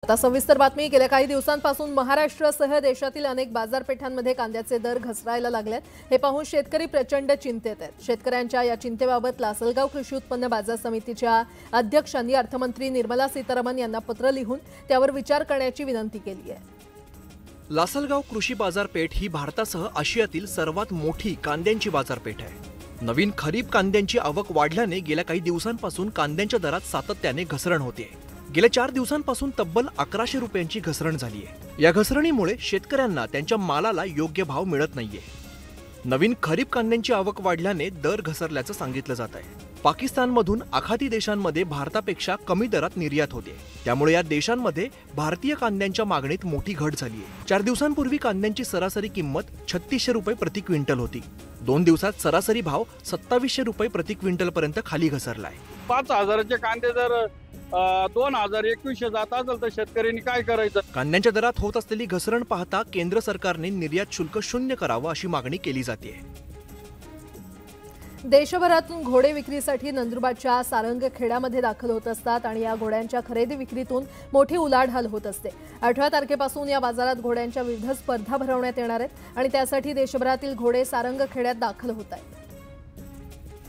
आता सविस्तर बातमी। गेल्या काही दिवसांपासून महाराष्ट्रासह देशातील अनेक बाजारपेठांमध्ये कांद्याचे दर घसरायला लागलेत। हे पाहून शेतकरी प्रचंड चिंतेत आहेत। शेतकऱ्यांच्या या चिंतेबाबत लासलगाव कृषी उत्पन्न बाजार समितीच्या अध्यक्षांनी अर्थमंत्री निर्मला सीतारामन यांना पत्र लिहून त्यावर विचार करण्याची विनंती केली आहे। लासलगाव कृषी बाजारपेठ ही भारतासह आशियातील सर्वात मोठी कांद्यांची बाजारपेठ आहे। नवीन खरीप कांद्यांची आवक वाढल्याने गेल्या काही दिवसांपासून कांद्यांच्या दरात सातत्याने घसरण होते। गेल्या 4 दिवसांपासून तब्बल 1100 रुपयांची घसरण झाली आहे। या घसरणीमुळे शेतकऱ्यांना त्यांच्या मालाला योग्य भाव मिळत नाहीये। नवीन खरीप कांद्यांची आवक वाढल्याने दर घसरल्याचं सांगितलं जात आहे। पाकिस्तानमधून आखाती देशांमध्ये भारतापेक्षा कमी दरात निर्यात होते, त्यामुळे या देशांमध्ये भारतीय कांद्यांच्या मागणीत मोठी घट झाली आहे। 4 दिवसांपूर्वी कांद्यांची सरासरी किंमत 3600 रुपये प्रति क्विंटल होती। 2 दिवसात सरासरी भाव 2700 रुपये प्रति क्विंटल पर्यंत खाली घसरलाय। 5000चे कांदे जर 2021 जात असेल तर शेतकऱ्यांनी काय करायचं? कांद्यांच्या दरात होत असलेली घसरण पाहता केंद्र सरकारने निर्यात शुल्क शून्य करावं अशी मागणी केली जाते। देशभरातून घोडे विक्रीसाठी नंदुरबारच्या सारंगखेड्यामध्ये दाखल होत असतात आणि या घोड्यांच्या खरेदी विक्रीतून मोठी उलाढाल होत असते। 18 तारखेपासून या बाजारात घोड्यांच्या विविध स्पर्धा भरवण्यात येणार आहेत आणि त्यासाठी देशभरातील घोडे सारंगखेड्यात दाखल होत आहेत।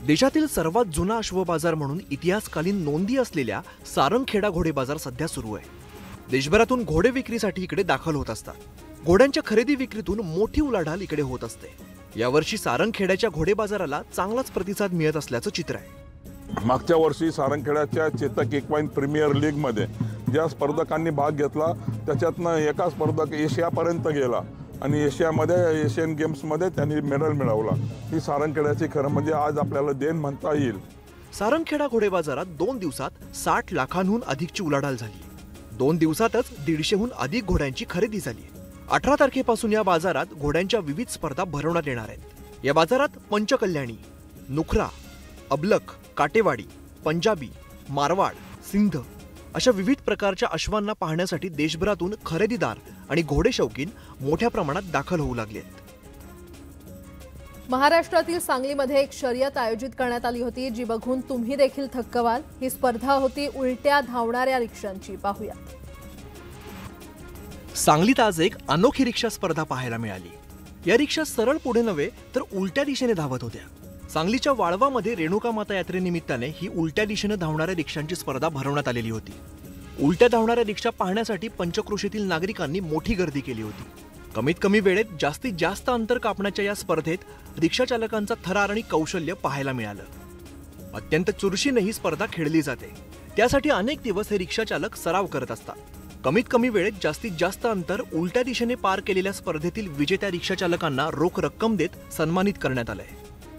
देशातील सर्वात जुना अश्व बाजार म्हणून इतिहासकालीन नोंदी असलेल्या सारंगखेडा घोडे बाजार सध्या सुरू आहे। देशभरातून घोडे विक्रीसाठी इकडे दाखल होत असतात। घोड्यांच्या खरेदी विक्रीतून मोठी उलाढाल इकडे होत असते। यावर्षी सारंगखेड्याच्या घोडे बाजाराला चांगलाच प्रतिसाद मिळत असल्याचं चित्र आहे। मागच्या वर्षी सारंगखेड्याच्या चेतक इक्वाइन प्रीमियर लीग मध्ये ज्या स्पर्धकांनी भाग घेतला त्याच्यातनं एका स्पर्धक एशियापर्यंत गेला आणि एशियामध्ये एशियन गेम्समध्ये त्यांनी मेडल मिळवला। ही सारंगखेड्याची खरं म्हणजे आज आपल्याला देण म्हणता येईल। सारंगखेडा घोडे बाजारात 2 दिवसात 60 लाखांहून अधिकची उलाढाल झाली। 2 दिवसातच 150हून अधिक घोड्यांची खरेदी झाली। 18 तारखेपासून या बाजारात घोड्यांच्या विविध स्पर्धा भरवण्यात येणार आहेत। या बाजारात पंचकल्याणी, नुखरा, अबलख, काटेवाडी, पंजाबी, मारवाड, सिंध अशा विविध प्रकारच्या अश्वांना पाहण्यासाठी देशभरातून खरेदीदार आणि घोडे शौकीन मोठ्या प्रमाणात दाखल होऊ लागलेत। महाराष्ट्रातील सांगलीमध्ये एक शर्यत आयोजित करण्यात आली होती, जी बघून तुम्ही देखील थक्क व्हाल। ही स्पर्धा होती उलट्या धावणाऱ्या रिक्षांची। पाहूया। सांगलीत आज एक अनोखी रिक्षा स्पर्धा पाहायला मिळाली। या रिक्षा सरळ पुढे नव्हे तर उलट्या दिशेने धावत होत्या। सांगलीच्या वाळवामध्ये रेणुका माता यात्रेनिमित्ताने ही उलट्या दिशेने धावणाऱ्या रिक्षांची स्पर्धा भरवण्यात आलेली होती। उलट्या धावणाऱ्या रिक्षा पाहण्यासाठी पंचक्रोशीतील नागरिकांनी मोठी गर्दी केली होती। कमीत कमी वेळेत जास्तीत जास्त अंतर कापण्याच्या या स्पर्धेत रिक्षा चालकांचा थरार आणि कौशल्य पाहायला मिळालं। अत्यंत चुरशीने ही स्पर्धा खेळली जाते, त्यासाठी अनेक दिवस हे रिक्षा चालक सराव करत असतात। कमीत कमी वेळेत जास्तीत जास्त अंतर उलट्या दिशेने पार केलेल्या स्पर्धेतील विजेत्या रिक्षा चालकांना रोख रक्कम देत सन्मानित करण्यात आलंय।